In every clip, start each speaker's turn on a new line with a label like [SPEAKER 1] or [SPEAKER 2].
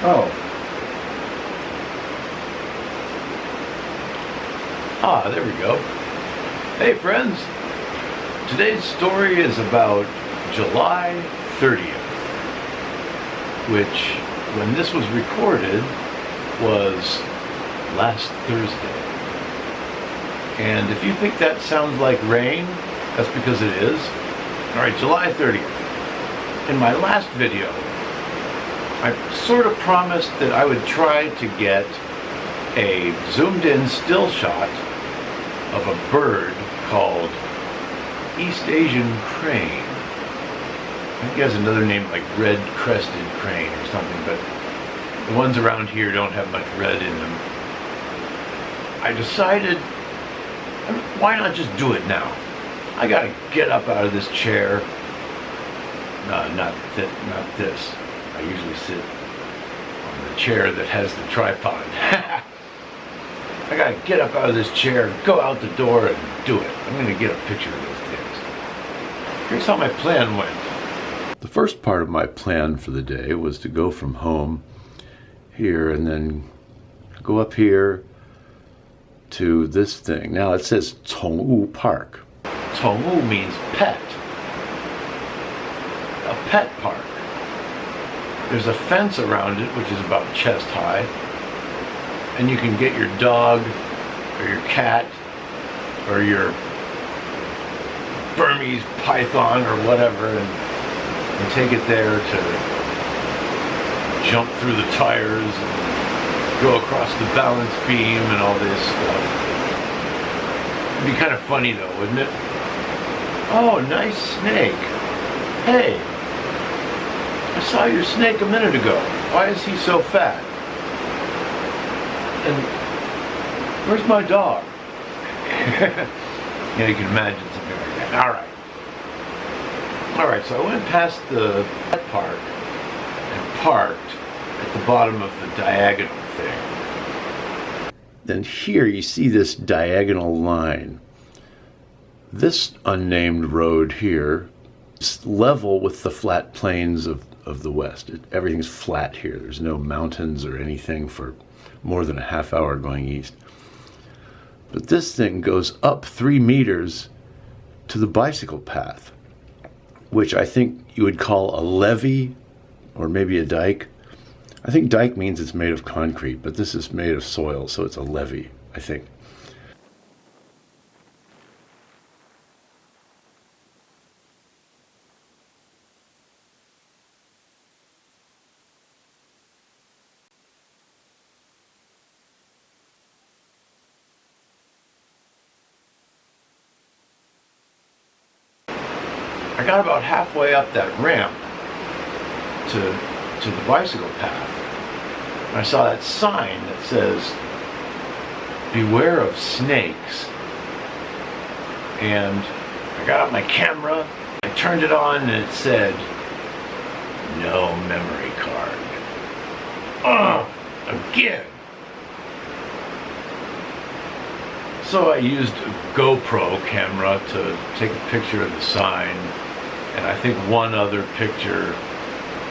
[SPEAKER 1] Oh. Ah, there we go. Hey friends, today's story is about July 30th, which, when this was recorded, was last Thursday. And if you think that sounds like rain, that's because it is. Alright, July 30th. In my last video, I sort of promised that I would try to get a zoomed in still shot of a bird called East Asian crane. I think he has another name like red-crested crane or something, but the ones around here don't have much red in them. I decided, why not just do it now? I gotta get up out of this chair. No, not this. I usually sit on the chair that has the tripod. I gotta get up out of this chair, go out the door and do it. I'm gonna get a picture of those things. Here's how my plan went. The first part of my plan for the day was to go from home here and then go up here to this thing. Now it says 宠物 Park. 宠物 means pet. A pet park. There's a fence around it which is about chest high, and you can get your dog or your cat or your Burmese python or whatever and take it there to jump through the tires and go across the balance beam and all this stuff. It'd be kind of funny though, wouldn't it? Oh, nice snake. Hey, I saw your snake a minute ago. Why is he so fat? And where's my dog? Yeah, you can imagine something like that. Alright, so I went past the pet park and parked at the bottom of the diagonal thing. Then here you see this diagonal line. This unnamed road here is level with the flat plains of the west. Everything's flat here. There's no mountains or anything for more than a half hour going east. But this thing goes up 3 meters to the bicycle path, which I think you would call a levee or maybe a dike. I think dike means it's made of concrete, but this is made of soil, so it's a levee, I think. I got about halfway up that ramp to the bicycle path, and I saw that sign that says, "Beware of snakes." And I got out my camera, I turned it on, and it said, "No memory card." Again. So I used a GoPro camera to take a picture of the sign, and I think one other picture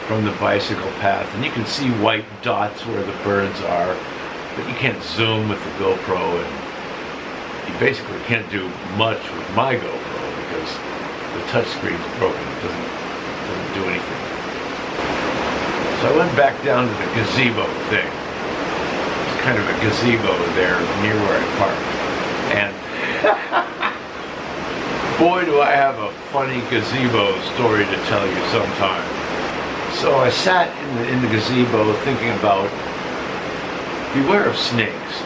[SPEAKER 1] from the bicycle path, and you can see white dots where the birds are, but you can't zoom with the GoPro, and you basically can't do much with my GoPro because the touch screen's broken. It doesn't do anything. So I went back down to the gazebo thing. There's kind of a gazebo there near where I parked, and boy, do I have a funny gazebo story to tell you sometime. So I sat in the gazebo thinking about, beware of snakes.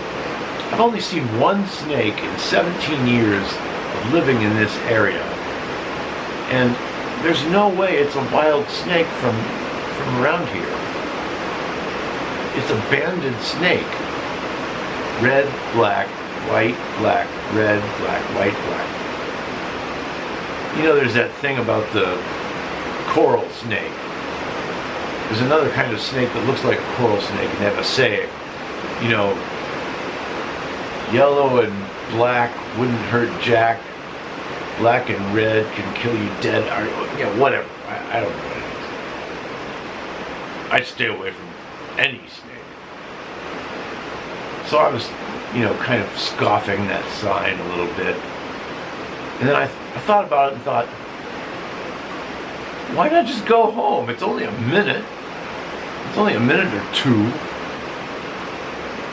[SPEAKER 1] I've only seen one snake in 17 years of living in this area, and there's no way it's a wild snake from around here. It's a banded snake. Red, black, white, black, red, black, white, black. You know, there's that thing about the coral snake. There's another kind of snake that looks like a coral snake, and they have a saying, you know, yellow and black wouldn't hurt Jack, black and red can kill you dead. Or, yeah, whatever. I don't know what it is. I stay away from any snake. So I was, kind of scoffing that sign a little bit. And then I thought about it and thought, why not just go home? It's only a minute. It's only a minute or two.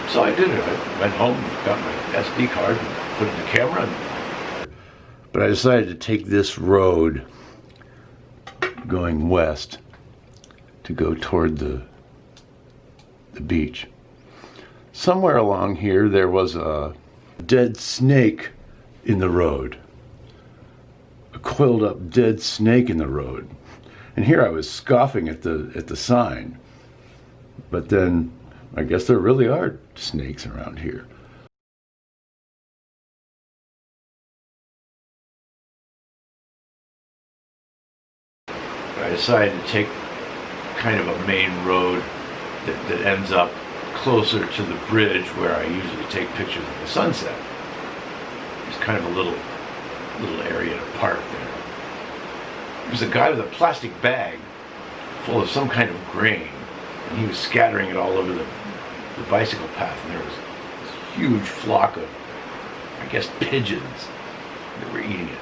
[SPEAKER 1] So I did it. I went home, got my SD card, and put it in the camera. But I decided to take this road going west to go toward the beach. Somewhere along here there was a dead snake in the road. A coiled up dead snake in the road. And here I was scoffing at the sign. But then I guess there really are snakes around here. I decided to take kind of a main road that ends up closer to the bridge where I usually take pictures of the sunset. There's kind of a little area to park there. There's a guy with a plastic bag full of some kind of grain, and he was scattering it all over the bicycle path, and there was this huge flock of, I guess, pigeons that were eating it.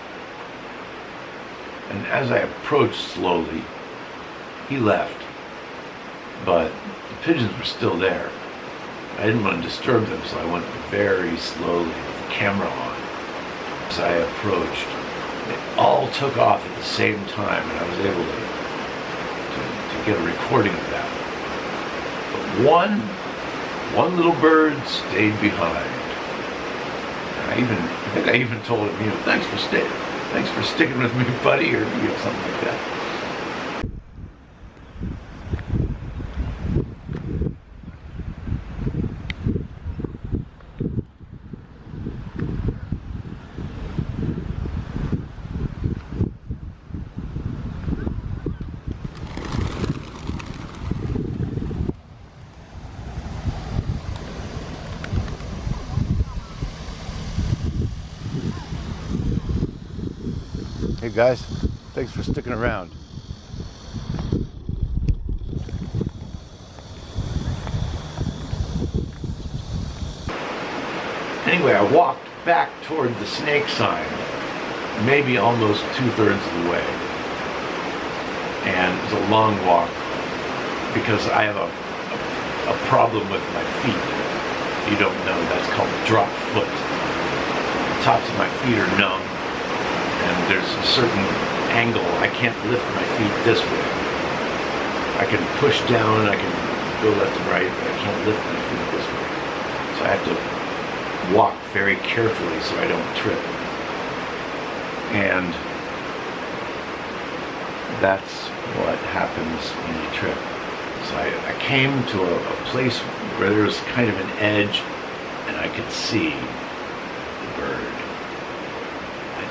[SPEAKER 1] And as I approached slowly, he left, but the pigeons were still there. I didn't want to disturb them, so I went very slowly with the camera on. As I approached, they all took off at the same time, and I was able to get a recording of that. But one little bird stayed behind. And I think I even told him, thanks for sticking with me, buddy, or something like that. Hey guys, thanks for sticking around. Anyway, I walked back toward the snake sign, maybe almost 2/3 of the way. And it was a long walk because I have a problem with my feet. If you don't know, that's called drop foot. The tops of my feet are numb. And there's a certain angle. I can't lift my feet this way. I can push down, I can go left and right, but I can't lift my feet this way. So I have to walk very carefully so I don't trip. And that's what happens when you trip. So I came to a place where there was kind of an edge, and I could see the bird.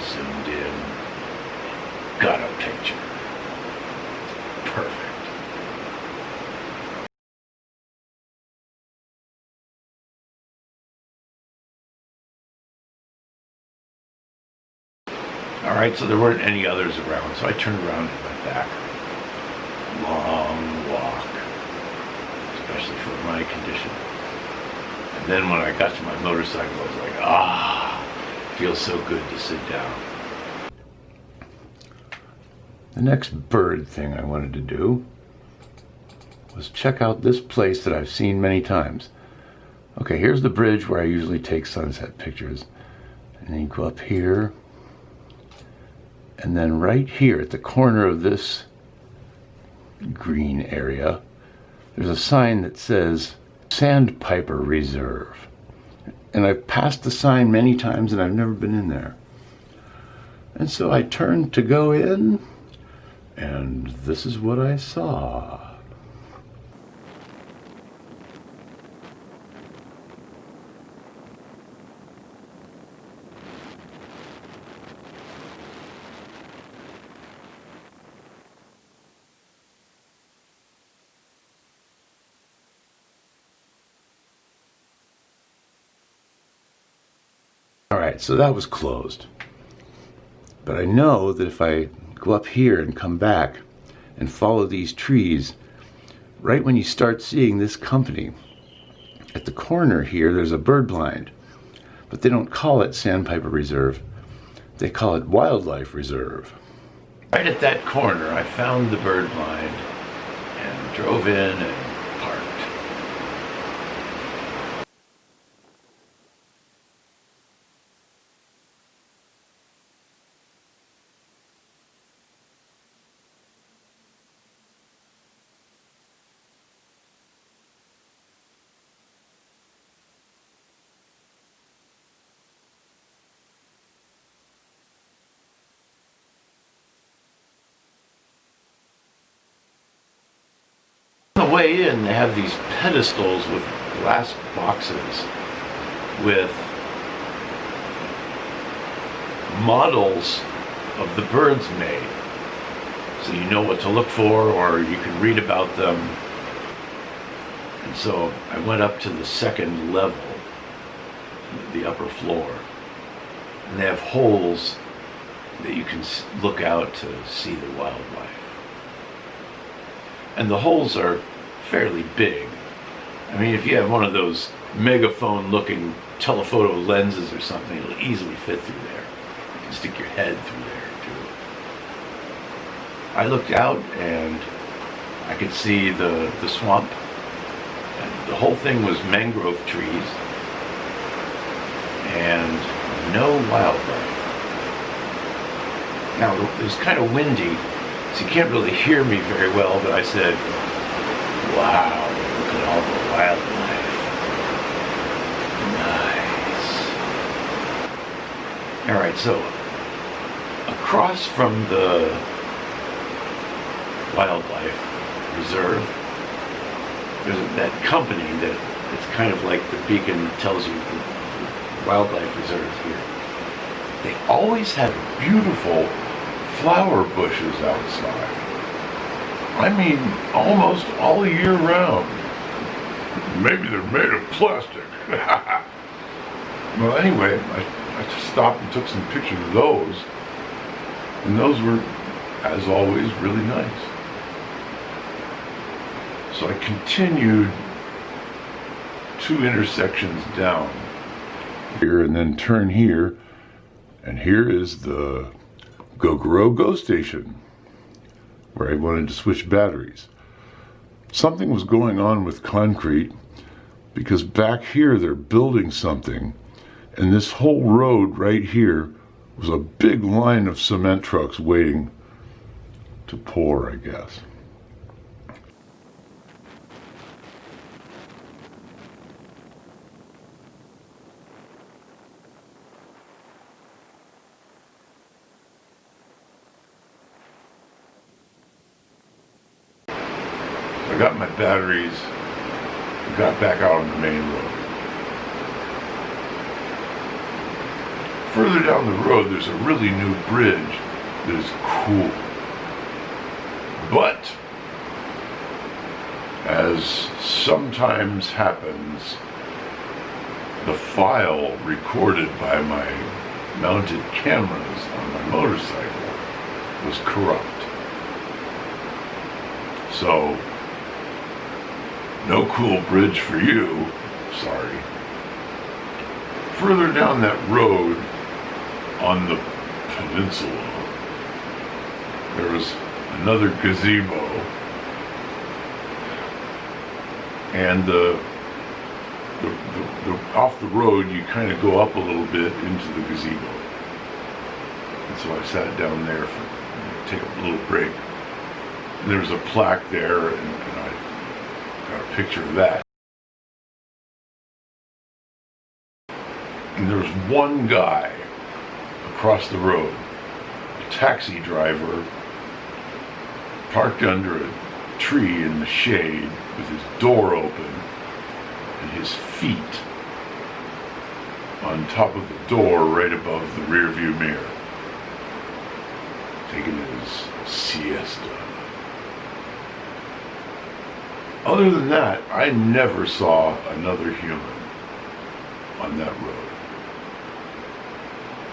[SPEAKER 1] Zoomed in, got a picture. Perfect. All right, so there weren't any others around, so I turned around and went back. Long walk, especially for my condition. And then when I got to my motorcycle, I was like, feels so good to sit down. The next bird thing I wanted to do was check out this place that I've seen many times. Okay, here's the bridge where I usually take sunset pictures. And then you go up here. And then right here at the corner of this green area, there's a sign that says Sandpiper Reserve. And I've passed the sign many times and I've never been in there. And so I turned to go in, and this is what I saw. All right, so that was closed. But I know that if I go up here and come back and follow these trees, right when you start seeing this company, at the corner here, there's a bird blind, but they don't call it Sandpiper Reserve. They call it Wildlife Reserve. Right at that corner, I found the bird blind and drove in and parked. On the way in, they have these pedestals with glass boxes with models of the birds made. So you know what to look for, or you can read about them. And so I went up to the second level, the upper floor, and they have holes that you can look out to see the wildlife. And the holes are fairly big. I mean, if you have one of those megaphone looking telephoto lenses or something, it'll easily fit through there. You can stick your head through there too. I looked out and I could see the swamp. And the whole thing was mangrove trees and no wildlife. Now, it was kind of windy, so you can't really hear me very well, but I said, wow, look at all the wildlife. Nice. All right, so across from the wildlife reserve, there's that company that it's kind of like the beacon that tells you the wildlife reserve is here. They always have beautiful flower bushes outside. I mean, almost all year round. Maybe they're made of plastic. Well, anyway, I just stopped and took some pictures of those. And those were, as always, really nice. So I continued 2 intersections down here and then turn here. And here is the Go station, where I wanted to switch batteries. Something was going on with concrete, because back here they're building something, and this whole road right here was a big line of cement trucks waiting to pour, I guess. I got my batteries and got back out on the main road. Further down the road, there's a really new bridge that is cool. But, as sometimes happens, the file recorded by my mounted cameras on my motorcycle was corrupt. So, no cool bridge for you, sorry. Further down that road on the peninsula, there was another gazebo, and the off the road you kind of go up a little bit into the gazebo. And so I sat down there for take a little break. And there was a plaque there, and I got a picture of that. And there was one guy across the road, a taxi driver, parked under a tree in the shade with his door open and his feet on top of the door right above the rear view mirror, taking his siesta. Other than that, I never saw another human on that road.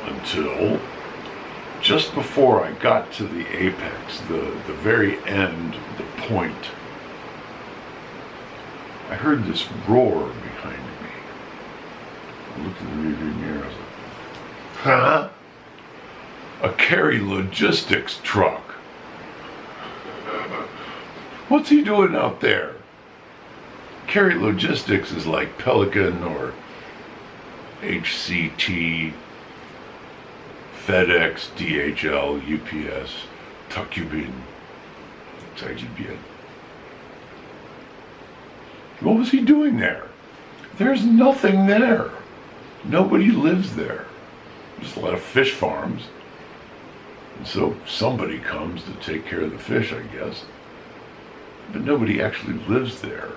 [SPEAKER 1] Until just before I got to the apex, the very end, the point I heard this roar behind me. I looked in the rearview mirror. I was like, huh? A Carry Logistics truck. What's he doing out there? Carry Logistics is like Pelican or HCT, FedEx, DHL, UPS, Takubin, IGBN. What was he doing there? There's nothing there. Nobody lives there. There's a lot of fish farms. And so somebody comes to take care of the fish, I guess. But nobody actually lives there.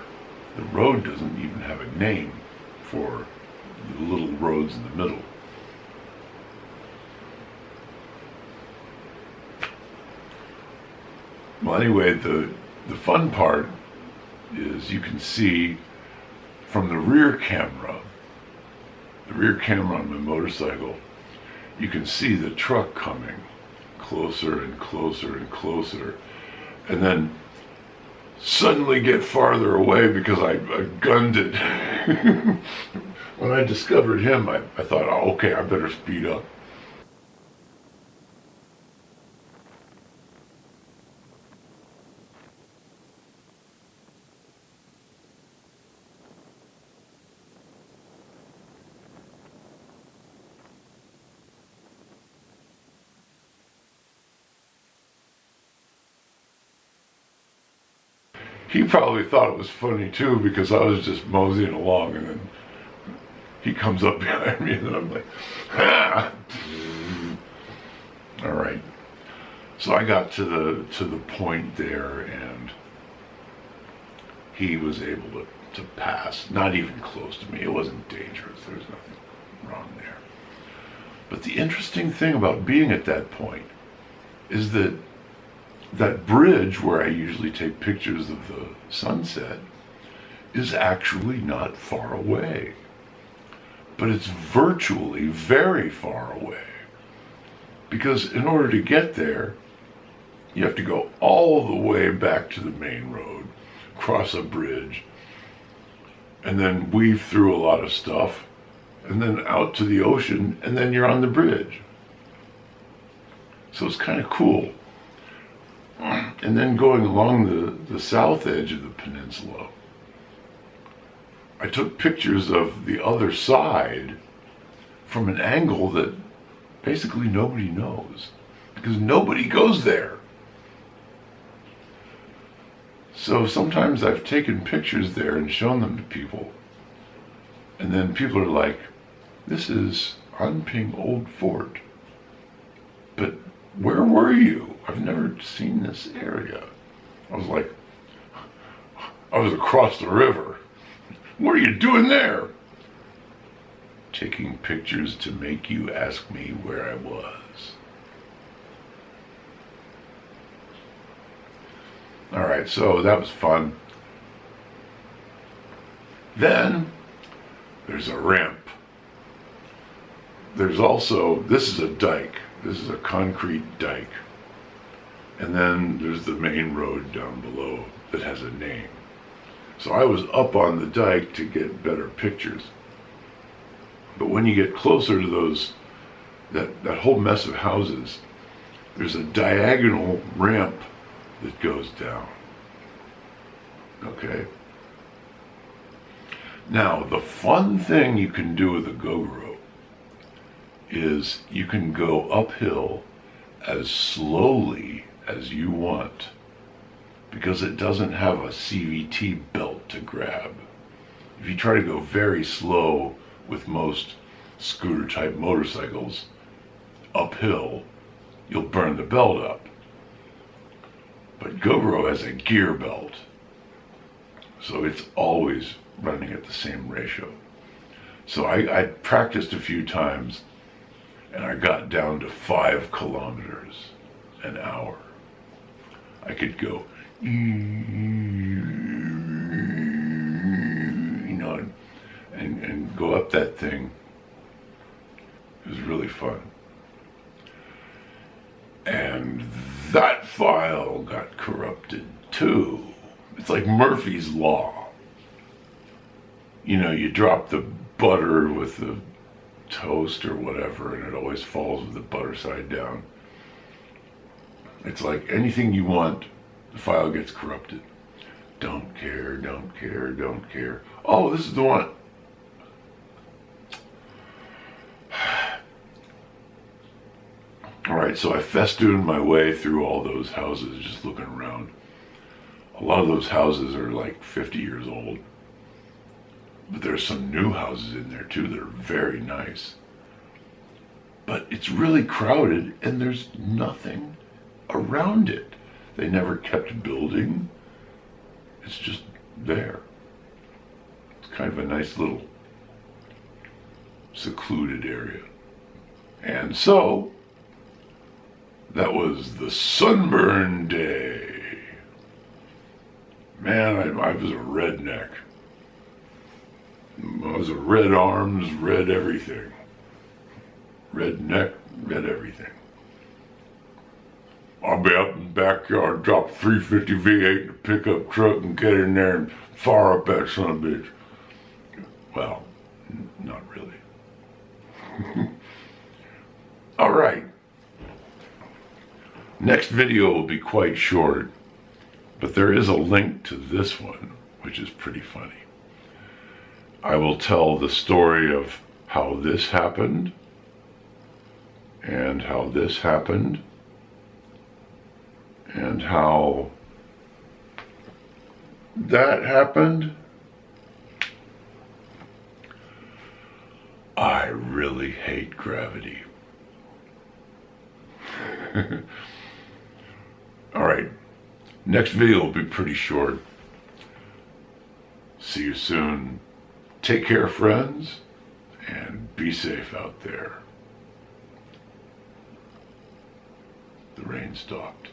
[SPEAKER 1] The road doesn't even have a name for the little roads in the middle. Well, anyway, the fun part is you can see from the rear camera on my motorcycle, you can see the truck coming closer and closer and closer, and then suddenly get farther away because I gunned it. When I discovered him, I thought, oh, okay, I better speed up. He probably thought it was funny too, because I was just moseying along, and then he comes up behind me, and then I'm like, ah! All right. So I got to the point there, and he was able to pass, not even close to me. It wasn't dangerous. There was nothing wrong there. But the interesting thing about being at that point is that bridge where I usually take pictures of the sunset is actually not far away. But it's virtually very far away. Because in order to get there, you have to go all the way back to the main road, cross a bridge, and then weave through a lot of stuff, and then out to the ocean, and then you're on the bridge. So it's kind of cool. And then going along the south edge of the peninsula, I took pictures of the other side from an angle that basically nobody knows, because nobody goes there. So sometimes I've taken pictures there and shown them to people, and then people are like, this is Anping Old Fort, but where were you? I've never seen this area. I was like, I was across the river. What are you doing there? Taking pictures to make you ask me where I was. All right, so that was fun. Then there's a ramp. There's also, this is a dike. This is a concrete dike. And then there's the main road down below that has a name. So I was up on the dike to get better pictures. But when you get closer to those, that whole mess of houses, there's a diagonal ramp that goes down. Okay? Now, the fun thing you can do with a GoGo is you can go uphill as slowly as you want, because it doesn't have a CVT belt to grab. If you try to go very slow with most scooter type motorcycles uphill, you'll burn the belt up. But GoGo has a gear belt, so it's always running at the same ratio. So I practiced a few times, and I got down to 5 kilometers an hour. I could go, and go up that thing. It was really fun. And that file got corrupted too. It's like Murphy's Law. you know, you drop the butter with the toast or whatever, and it always falls with the butter side down. It's like anything you want, the file gets corrupted. Don't care, don't care, don't care. Oh, this is the one. All right, so I festooned my way through all those houses, just looking around. A lot of those houses are like 50 years old. But there's some new houses in there too that are very nice. But it's really crowded and there's nothing around it. They never kept building. It's just there. It's kind of a nice little secluded area. And so, that was the sunburn day. Man, I was a redneck. I was a red arms, red everything. Red neck, red everything. I'll be up in the backyard, drop a 350 V8 in a pickup truck and get in there and fire up that son of a bitch. Well, not really. All right. Next video will be quite short, but there is a link to this one, which is pretty funny. I will tell the story of how this happened, and how this happened, and how that happened. I really hate gravity. All right, next video will be pretty short. See you soon. Take care, friends, and be safe out there. The rain stopped.